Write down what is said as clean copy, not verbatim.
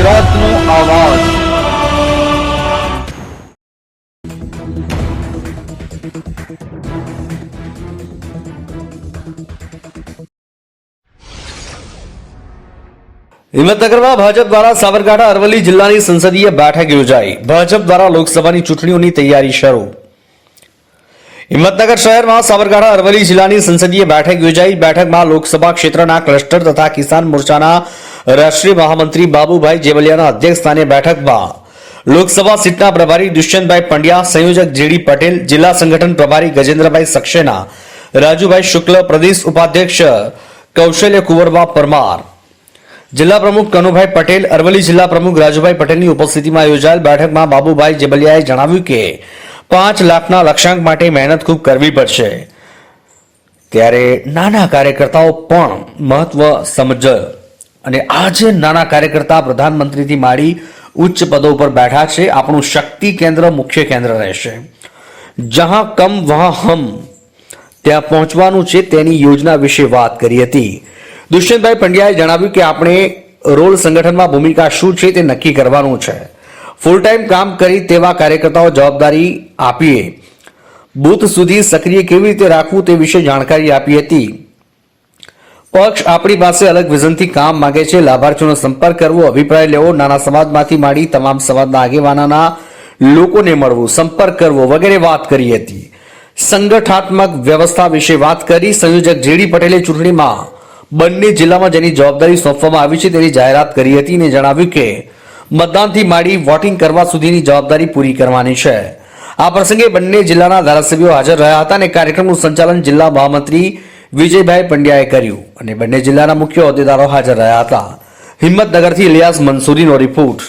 ગુજરાતનો આવાજ। હિંમતનગરમાં ભાજપ દ્વારા સાબરકાંઠા અરવલ્લી જિલ્લાની સંસદીય બેઠક યોજાઈ। ભાજપ દ્વારા લોકસભાની ચૂંટણીઓની તૈયારી શરૂ। હિંમતનગર શહેરમાં સાબરકાંઠા અરવલ્લી જિલ્લાની સંસદીય બેઠક યોજાઈ। બેઠકમાં લોકસભા ક્ષેત્રના ક્લસ્ટર તથા કિસાન મોરચાના રાષ્ટ્રીય મહામંત્રી બાબુભાઈ જેવલિયાના અધ્યક્ષસ્થાને બેઠકમાં લોકસભા સીટના પ્રભારી દુષ્યંતભાઈ પંડ્યા, સંયોજક જેડી પટેલ, જિલ્લા સંગઠન પ્રભારી ગજેન્દ્રભાઈ સક્સેના, રાજુભાઈ શુક્લ, પ્રદેશ ઉપાધ્યક્ષ કૌશલ્ય કુંવરબા પરમાર, જિલ્લા પ્રમુખ કનુભાઈ પટેલ, અરવલ્લી જિલ્લા પ્રમુખ રાજુભાઈ પટેલની ઉપસ્થિતિમાં યોજાયેલ બેઠકમાં બાબુભાઈ જેબલિયાએ જણાવ્યું કે 5 લાખના લક્ષ્યાંક માટે મહેનત ખૂબ કરવી પડશે, ત્યારે નાના કાર્યકર્તાઓ પણ મહત્વ સમજે અને આજે નાના કાર્યકર્તા પ્રધાનમંત્રીથી માંડી ઉચ્ચ પદો પર બેઠા છે। આપણું શક્તિ કેન્દ્ર મુખ્ય કેન્દ્ર રહેશે, જહાં કમ વહાં હમ, ત્યાં પહોંચવાનું છે તેની યોજના વિશે વાત કરી હતી। દુષ્યંતભાઈ પંડ્યાએ જણાવ્યું કે આપણે રોલ સંગઠનમાં ભૂમિકા શું છે તે નક્કી કરવાનું છે। ફૂલ ટાઈમ કામ કરી તેવા કાર્યકર્તાઓ જવાબદારી આપીએ, બૂથ સુધી સક્રિય કેવી રીતે રાખવું તે વિશે જાણકારી આપી હતી। પક્ષ આપણી પાસે અલગ વિઝનથી કામ માંગે છે, લાભાર્થીઓનો સંપર્ક કરવો, અભિપ્રાય લેવો, નાના સમાજમાંથી માંડી તમામ સમાજના આગેવાનોના લોકોને મળવું, સંપર્ક કરવો વગેરે વાત કરી હતી। સંગઠનાત્મક વ્યવસ્થા વિશે વાત કરી। સંયોજક જેડી પટેલે ચૂંટણીમાં બંને જિલ્લામાં જેની જવાબદારી સોંપવામાં આવી છે તેની જાહેરાત કરી હતી અને જણાવ્યું કે મતદાનથી માંડી વોટિંગ કરવા સુધીની જવાબદારી પૂરી કરવાની છે। આ પ્રસંગે બંને જિલ્લાના ધારાસભ્યો હાજર રહ્યા હતા અને કાર્યક્રમનું સંચાલન જિલ્લા મહામંત્રી વિજયભાઈ પંડ્યાએ કર્યું અને બંને જિલ્લાના મુખ્ય હોદ્દેદારો હાજર રહ્યા હતા। હિંમતનગરથી ઇલિયાસ મંસૂરીનો રિપોર્ટ।